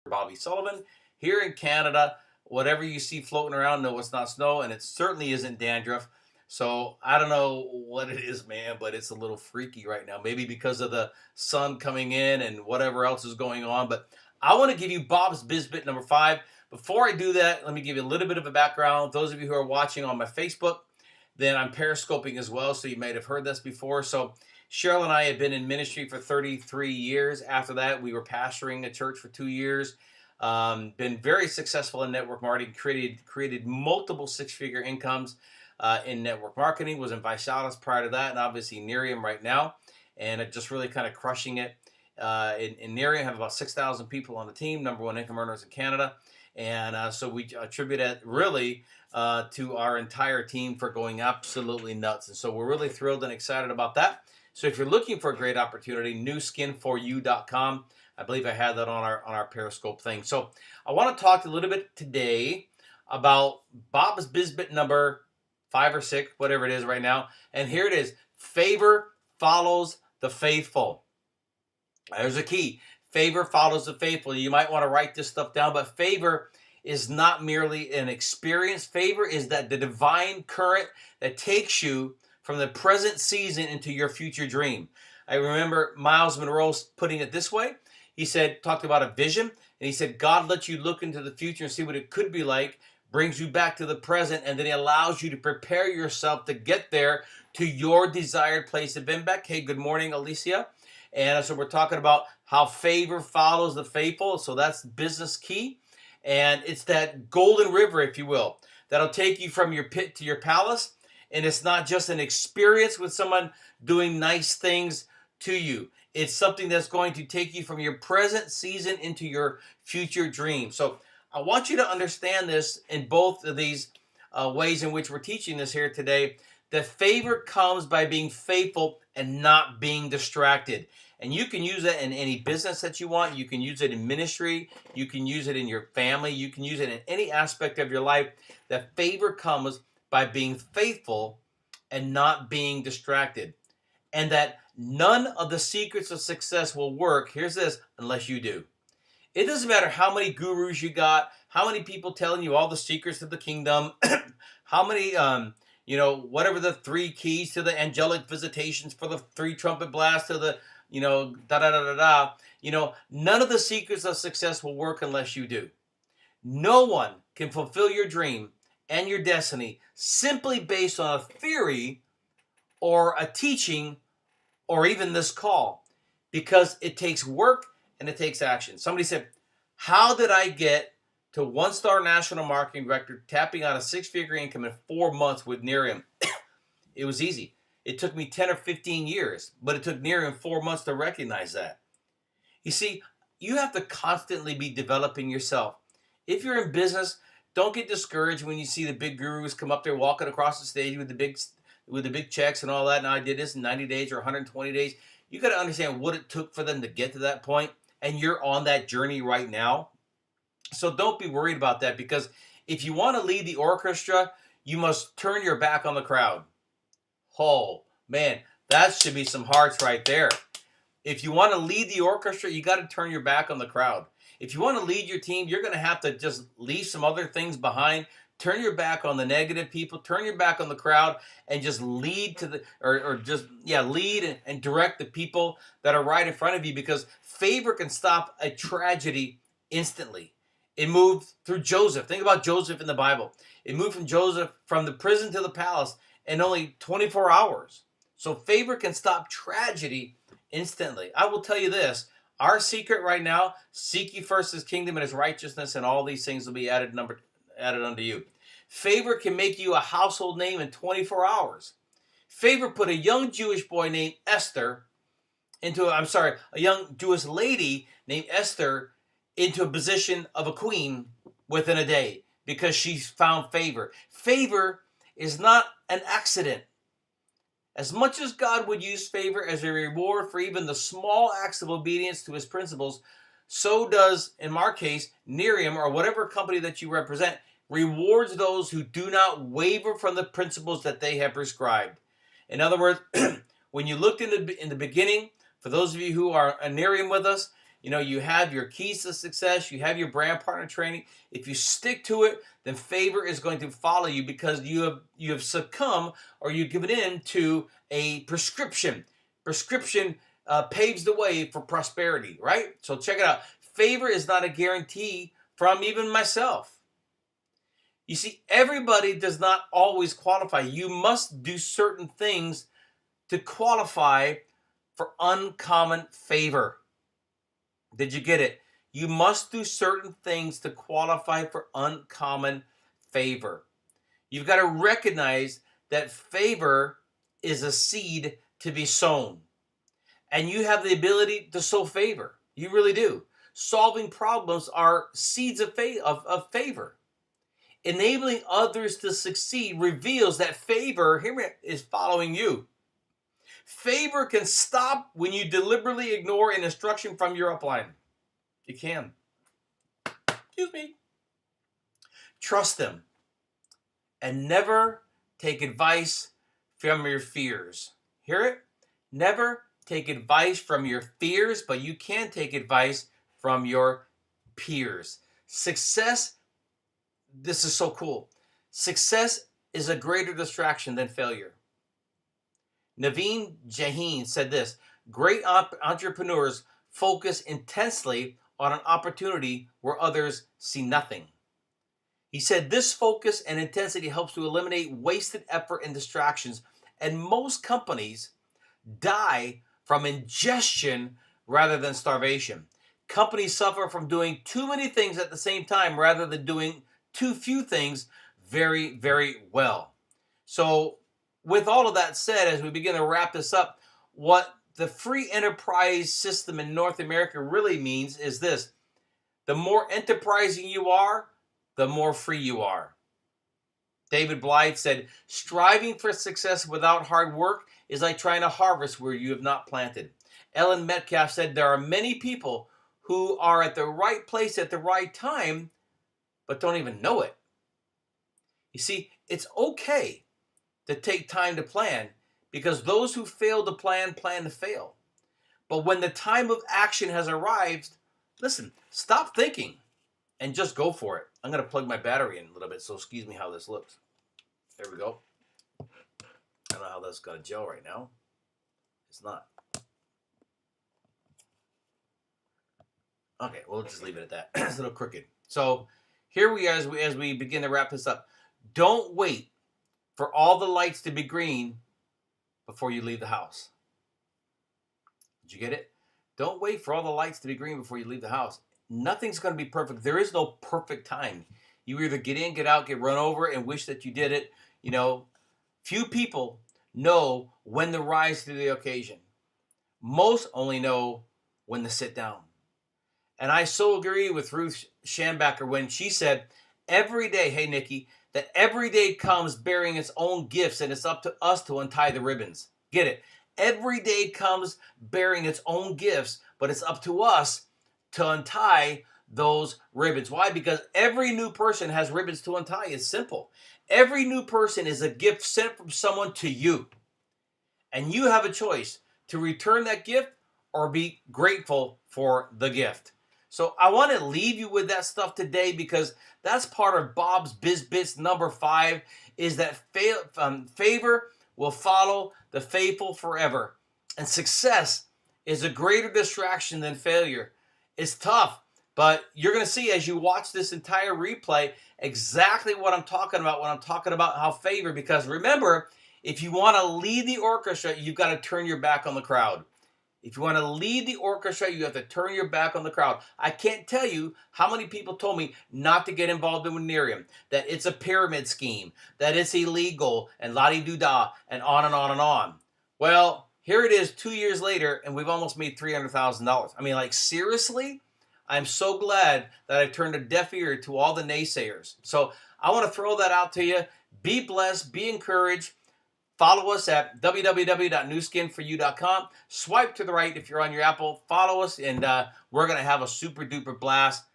Bobby Sullivan here in Canada. Whatever you see floating around, no, it's not snow, and it certainly isn't dandruff. So I don't know what it is, man, but it's a little freaky right now. Maybe because of the sun coming in and whatever else is going on. But I want to give you Bob's Biz Bit number 5. Before I do that, let me give you a little bit of a background. Those of you who are watching on my Facebook, then I'm periscoping as well, so you might have heard this before. So Cheryl and I have been in ministry for 33 years. After that, we were pastoring a church for 2 years. Been very successful in network marketing, created multiple six-figure incomes in network marketing, was in Visalis prior to that, and obviously Nerium right now, and just really kind of crushing it. In Nerium, have about 6,000 people on the team, #1 income earners in Canada, and so we attribute it really to our entire team for going absolutely nuts, and so we're really thrilled and excited about that. So if you're looking for a great opportunity, newskin4u.com. I believe I had that on our Periscope thing. So I want to talk a little bit today about Bob's Biz Bit number 5 or 6, whatever it is right now. And here it is. Favor follows the faithful. There's a key. Favor follows the faithful. You might want to write this stuff down, but favor is not merely an experience. Favor is that the divine current that takes you from the present season into your future dream. I remember Miles Monroe putting it this way. He said, talked about a vision, and he said, God lets you look into the future and see what it could be like, brings you back to the present, and then he allows you to prepare yourself to get there to your desired place of impact. Hey, good morning, Alicia. And so we're talking about how favor follows the faithful. So that's business key. And it's that golden river, if you will, that'll take you from your pit to your palace. And it's not just an experience with someone doing nice things to you. It's something that's going to take you from your present season into your future dream. So I want you to understand this in both of these ways in which we're teaching this here today. That favor comes by being faithful and not being distracted. And you can use that in any business that you want. You can use it in ministry. You can use it in your family. You can use it in any aspect of your life. That favor comes by being faithful and not being distracted. And that none of the secrets of success will work, here's this, unless you do. It doesn't matter how many gurus you got, how many people telling you all the secrets of the kingdom, how many, whatever the 3 keys to the angelic visitations for the 3 trumpet blasts to the, none of the secrets of success will work unless you do. No one can fulfill your dream and your destiny simply based on a theory or a teaching or even this call, because it takes work and it takes action. Somebody said, how did I get to 1-star national marketing director, tapping out a 6-figure income in 4 months with Nerium? It was easy. It took me 10 or 15 years, but it took Nerium 4 months to recognize that. You see, you have to constantly be developing yourself. If you're in business, don't get discouraged when you see the big gurus come up there walking across the stage with the big checks and all that. And I did this in 90 days or 120 days. You got to understand what it took for them to get to that point. And you're on that journey right now. So don't be worried about that, because if you want to lead the orchestra, you must turn your back on the crowd. Oh, man, that should be some hearts right there. If you want to lead the orchestra, you got to turn your back on the crowd. If you want to lead your team, you're going to have to just leave some other things behind. Turn your back on the negative people. Turn your back on the crowd, and just lead to lead and direct the people that are right in front of you, because favor can stop a tragedy instantly. It moved through Joseph. Think about Joseph in the Bible. It moved from Joseph from the prison to the palace in only 24 hours. So favor can stop tragedy instantly. I will tell you this. Our secret right now: seek ye first his kingdom and his righteousness, and all these things will be added unto you. Favor can make you a household name in 24 hours. Favor put a young Jewish boy named Esther a young Jewish lady named Esther into a position of a queen within a day, because she found favor. Favor is not an accident. As much as God would use favor as a reward for even the small acts of obedience to his principles, so does, in our case, Nerium, or whatever company that you represent, rewards those who do not waver from the principles that they have prescribed. In other words, when you looked in the beginning, for those of you who are a Nerium with us, You know, you have your keys to success, you have your brand partner training. If you stick to it, then favor is going to follow you because you have succumbed or you've given in to a prescription. Prescription paves the way for prosperity, right? So check it out. Favor is not a guarantee from even myself. You see, everybody does not always qualify. You must do certain things to qualify for uncommon favor. Did you get it? You must do certain things to qualify for uncommon favor. You've got to recognize that favor is a seed to be sown. And you have the ability to sow favor. You really do. Solving problems are seeds of favor. Enabling others to succeed reveals that favor here is following you. Favor can stop when you deliberately ignore an instruction from your upline. It can. Excuse me. Trust them. And never take advice from your fears. Hear it? Never take advice from your fears, but you can take advice from your peers. Success, this is so cool. Success is a greater distraction than failure. Naveen Jain said this, great entrepreneurs focus intensely on an opportunity where others see nothing. He said this focus and intensity helps to eliminate wasted effort and distractions, and most companies die from ingestion rather than starvation. Companies suffer from doing too many things at the same time rather than doing too few things very, very well. So with all of that said, as we begin to wrap this up, what the free enterprise system in North America really means is this. The more enterprising you are, the more free you are. David Blythe said, striving for success without hard work is like trying to harvest where you have not planted. Ellen Metcalf said, there are many people who are at the right place at the right time, but don't even know it. You see, it's okay to take time to plan because those who fail to plan to fail. But when the time of action has arrived, listen, stop thinking and just go for it. I'm going to plug my battery in a little bit, so excuse me how this looks. There we go. I don't know how that's got a gel right now. It's not. Okay, we'll just leave it at that. It's a little crooked. So here we are as we begin to wrap this up. Don't wait for all the lights to be green before you leave the house. Did you get it? Don't wait for all the lights to be green before you leave the house. Nothing's going to be perfect. There is no perfect time. You either get in, get out, get run over, and wish that you did it. You know, few people know when to rise to the occasion. Most only know when to sit down. And I so agree with Ruth Schambacher when she said, every day, hey, Nikki, that every day comes bearing its own gifts, and it's up to us to untie the ribbons. Get it? Every day comes bearing its own gifts, but it's up to us to untie those ribbons. Why? Because every new person has ribbons to untie. It's simple. Every new person is a gift sent from someone to you. And you have a choice to return that gift or be grateful for the gift. So I want to leave you with that stuff today because that's part of Bob's Biz Bits number 5 is that favor will follow the faithful forever. And success is a greater distraction than failure. It's tough, but you're going to see as you watch this entire replay exactly what I'm talking about when I'm talking about how favor, because remember, if you want to lead the orchestra, you've got to turn your back on the crowd. If you want to lead the orchestra, you have to turn your back on the crowd. I can't tell you how many people told me not to get involved in Winereum, that it's a pyramid scheme, that it's illegal, and la-di-doo-dah, and on and on and on. Well, here it is 2 years later, and we've almost made $300,000. I mean, like, seriously? I'm so glad that I turned a deaf ear to all the naysayers. So I want to throw that out to you. Be blessed. Be encouraged. Follow us at www.newskinforyou.com. Swipe to the right if you're on your Apple. Follow us, and we're going to have a super duper blast.